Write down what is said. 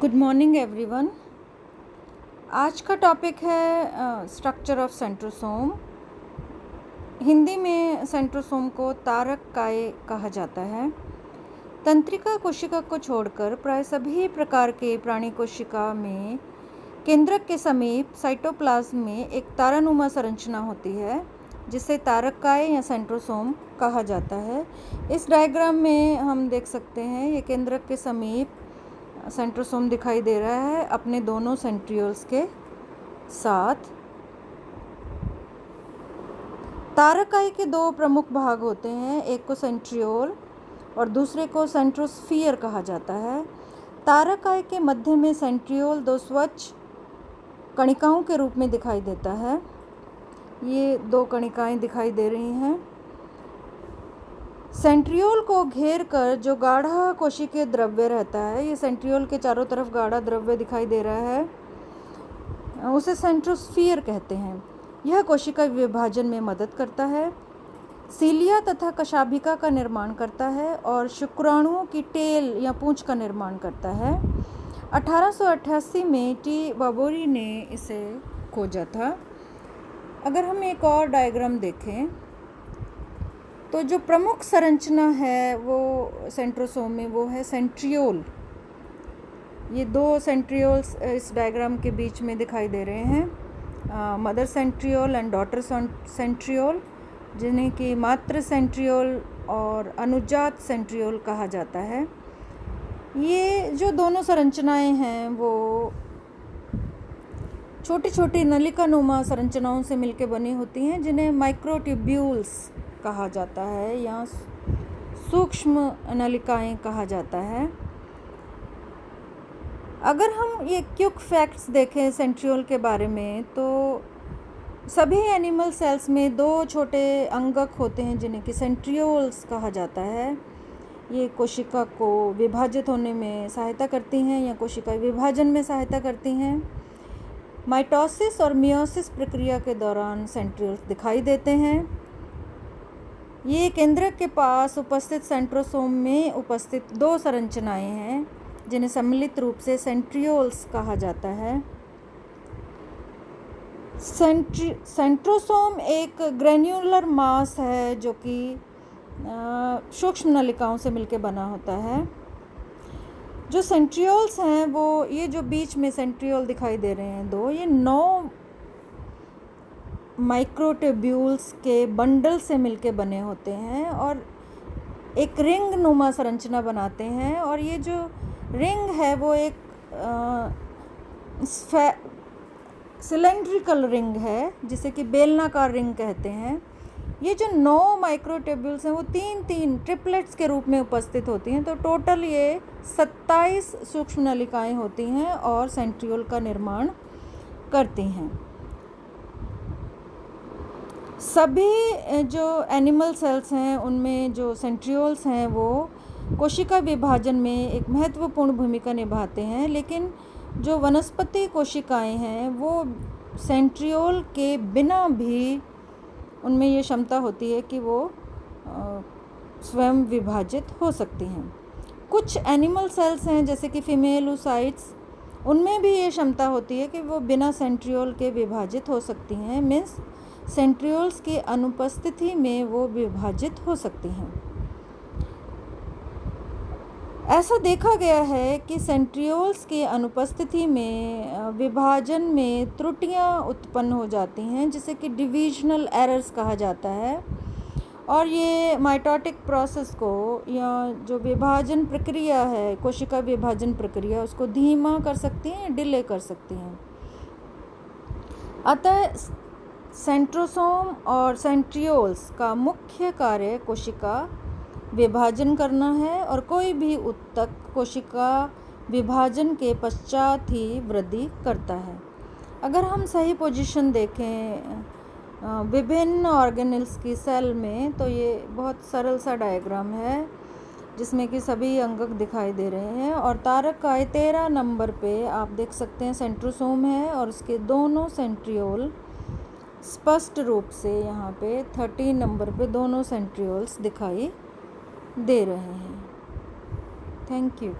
Good morning everyone. आज का topic है स्ट्रक्चर ऑफ सेंट्रोसोम। हिंदी में सेंट्रोसोम को तारक काय कहा जाता है। तंत्रिका कोशिका को छोड़कर प्राय सभी प्रकार के प्राणी कोशिका में केंद्रक के समीप साइटोप्लाज्म में एक तारानुमा संरचना होती है जिसे तारक काय या सेंट्रोसोम कहा जाता है। इस डायग्राम में हम देख सकते हैं ये केंद्रक के समीप सेंट्रोसोम दिखाई दे रहा है अपने दोनों सेंट्रियोल्स के साथ। तारक काय के दो प्रमुख भाग होते हैं, एक को सेंट्रियोल और दूसरे को सेंट्रोस्फीयर कहा जाता है। तारक काय के मध्य में सेंट्रियोल दो स्वच्छ कणिकाओं के रूप में दिखाई देता है। ये दो कणिकाएं दिखाई दे रही हैं। सेंट्रियोल को घेर कर जो गाढ़ा कोशिकीय द्रव्य रहता है, ये सेंट्रियोल के चारों तरफ गाढ़ा द्रव्य दिखाई दे रहा है, उसे सेंट्रोस्फीयर कहते हैं। यह कोशिका विभाजन में मदद करता है, सीलिया तथा कशाभिका का निर्माण करता है और शुक्राणुओं की टेल या पूंछ का निर्माण करता है। 1888 में टी बाबोरी ने इसे खोजा था। अगर हम एक और डायग्राम देखें तो जो प्रमुख संरचना है वो सेंट्रोसोम में वो है सेंट्रियोल। ये दो सेंट्रियोल्स इस डायग्राम के बीच में दिखाई दे रहे हैं, mother centriole and daughter centriole, जिन्हें कि मातृ सेंट्रियोल और अनुजात सेंट्रियोल कहा जाता है। ये जो दोनों संरचनाएं हैं वो छोटी छोटी नलिकानुमा संरचनाओं से मिलकर बनी होती हैं, जिन्हें माइक्रोट्यूब्यूल्स कहा जाता है या सूक्ष्म नलिकाएं कहा जाता है। अगर हम ये क्विक फैक्ट्स देखें सेंट्रियोल के बारे में तो सभी एनिमल सेल्स में दो छोटे अंगक होते हैं जिन्हें कि सेंट्रियोल्स कहा जाता है। ये कोशिका को विभाजित होने में सहायता करती हैं या कोशिका विभाजन में सहायता करती हैं। माइटोसिस और मियोसिस प्रक्रिया के दौरान सेंट्रियोल्स दिखाई देते हैं। ये केंद्रक के पास उपस्थित सेंट्रोसोम में उपस्थित दो संरचनाएं हैं जिन्हें सम्मिलित रूप से सेंट्रियोल्स कहा जाता है। सेंट्रोसोम एक ग्रेन्युलर मास है जो कि सूक्ष्म नलिकाओं से मिलकर बना होता है। जो सेंट्रियोल्स हैं वो ये जो बीच में सेंट्रियोल दिखाई दे रहे हैं दो, ये 9 माइक्रोट्यूब्यूल्स के बंडल से मिलके बने होते हैं और एक रिंग नुमा संरचना बनाते हैं। और ये जो रिंग है वो एक सिलेंड्रिकल रिंग है जिसे कि बेलनाकार रिंग कहते हैं। ये जो 9 माइक्रोट्यूब्यूल्स हैं वो तीन ट्रिपलेट्स के रूप में उपस्थित होती हैं, तो टोटल ये 27 सूक्ष्म नलिकाएं होती हैं और सेंट्रियोल का निर्माण करती हैं। सभी जो एनिमल सेल्स हैं उनमें जो सेंट्रियोल्स हैं वो कोशिका विभाजन में एक महत्वपूर्ण भूमिका निभाते हैं, लेकिन जो वनस्पति कोशिकाएं हैं वो सेंट्रियोल के बिना भी उनमें ये क्षमता होती है कि वो स्वयं विभाजित हो सकती हैं। कुछ एनिमल सेल्स हैं जैसे कि फीमेल oocytes, उनमें भी ये क्षमता होती है कि वो बिना सेंट्रियोल के विभाजित हो सकती हैं, मीन्स सेंट्रियोल्स की अनुपस्थिति में वो विभाजित हो सकती हैं। ऐसा देखा गया है कि सेंट्रियोल्स की अनुपस्थिति में विभाजन में त्रुटियां उत्पन्न हो जाती हैं जिसे कि डिविजनल एरर्स कहा जाता है, और ये माइटोटिक प्रोसेस को या जो विभाजन प्रक्रिया है, कोशिका विभाजन प्रक्रिया, उसको धीमा कर सकती हैं, डिले कर सकती हैं। अतः सेंट्रोसोम और सेंट्रियोल्स का मुख्य कार्य कोशिका विभाजन करना है और कोई भी ऊतक कोशिका विभाजन के पश्चात ही वृद्धि करता है। अगर हम सही पोजीशन देखें विभिन्न ऑर्गेनेल्स की सेल में तो ये बहुत सरल सा डायग्राम है जिसमें कि सभी अंगक दिखाई दे रहे हैं। और तारक काय 13 नंबर पे आप देख सकते हैं सेंट्रोसोम है और उसके दोनों सेंट्रियोल स्पष्ट रूप से यहाँ पे 13 नंबर पे दोनों सेंट्रियोल्स दिखाई दे रहे हैं। Thank you.